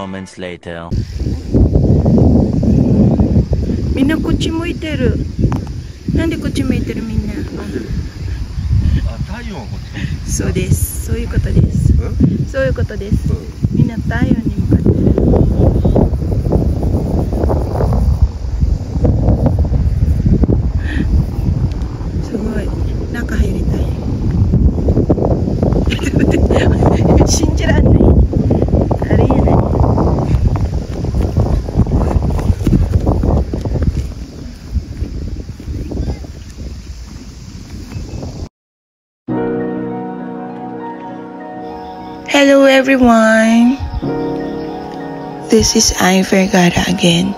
moments later. みんなこっち向いてる。なんでこっち向いてるみんな。太陽がこっち。そうです。そういうことです。そういうことです。みんな太陽に向かってる。すごい。中入りたい。信じらんない。ありえない。Hello everyone, this is I Vergara again,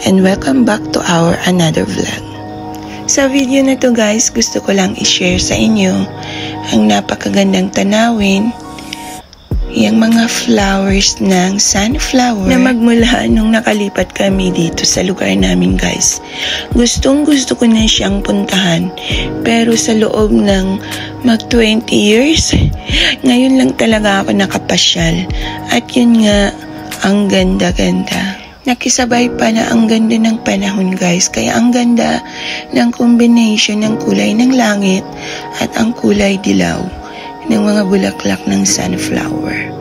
and welcome back to our another vlog. Sa video na to guys, gusto ko lang i-share sa inyo ang napakagandang tanawin, yung mga flowers ng sunflower na magmula nung nakalipat kami dito sa lugar namin guys. Gustong gusto ko na siyang puntahan, pero sa loob ng mag 20 years, ngayon lang talaga ako nakapasyal. At yun nga, ang ganda-ganda. Nakisabay pa na ang ganda ng panahon guys, kaya ang ganda ng combination ng kulay ng langit at ang kulay dilaw ng mga bulaklak ng sunflower.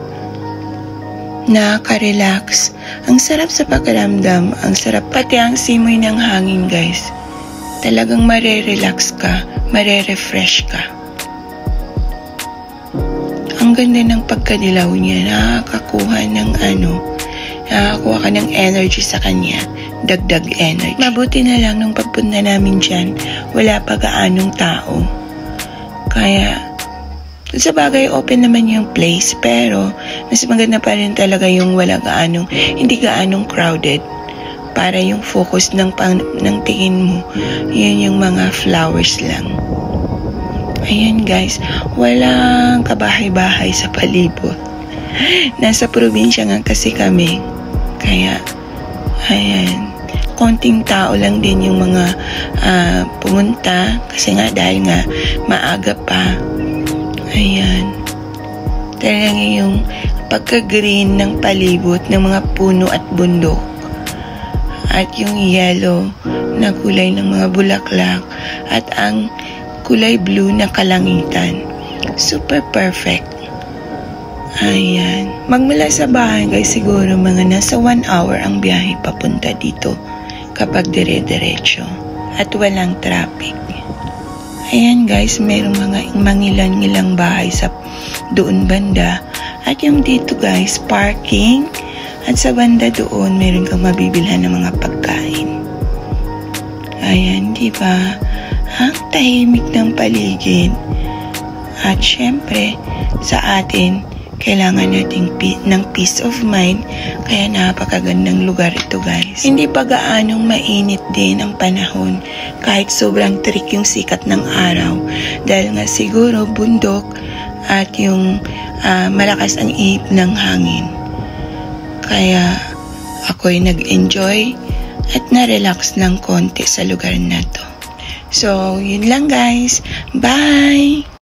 Nakaka-relax. Ang sarap sa pakiramdam. Ang sarap pati ang simoy ng hangin guys. Talagang marerelax ka, marerefresh ka. Ang ganda ng pagkadilaw niya. Nakakakuha ka ng energy sa kanya. Dagdag energy. Mabuti na lang nung pagpunta namin dyan, wala pa gaanong tao. Kaya sa bagay, open naman yung place, pero mas maganda pa rin talaga yung hindi gaanong crowded. Para yung focus ng tingin mo, yun yung mga flowers lang. Ayan guys, walang kabahay-bahay sa palibot. Nasa probinsya nga kasi kami, kaya ayan, konting tao lang din yung mga pumunta, kasi nga dahil nga maaga pa. Ayan. Talagang yung pagka-green ng palibot ng mga puno at bundok. At yung yellow na kulay ng mga bulaklak. At ang kulay blue na kalangitan. Super perfect. Ayan. Magmula sa bahay guys, siguro mga nasa 1 hour ang biyahe papunta dito kapag dire-diretso. At walang traffic. Ayan guys, mayroong mga mangilan-ngilang bahay sa doon banda. At yung dito guys, parking. At sa banda doon, mayroon kang mabibilhan ng mga pagkain. Ayan, di ba? Ang tahimik ng paligid. At syempre, sa atin, kailangan natin ng peace of mind. Kaya napakagandang lugar ito guys. Hindi pa gaanong mainit din ang panahon kahit sobrang terik yung sikat ng araw. Dahil nga siguro bundok at yung malakas ang ihip ng hangin. Kaya ako'y nag-enjoy at na-relax ng konti sa lugar na to. So, yun lang guys. Bye!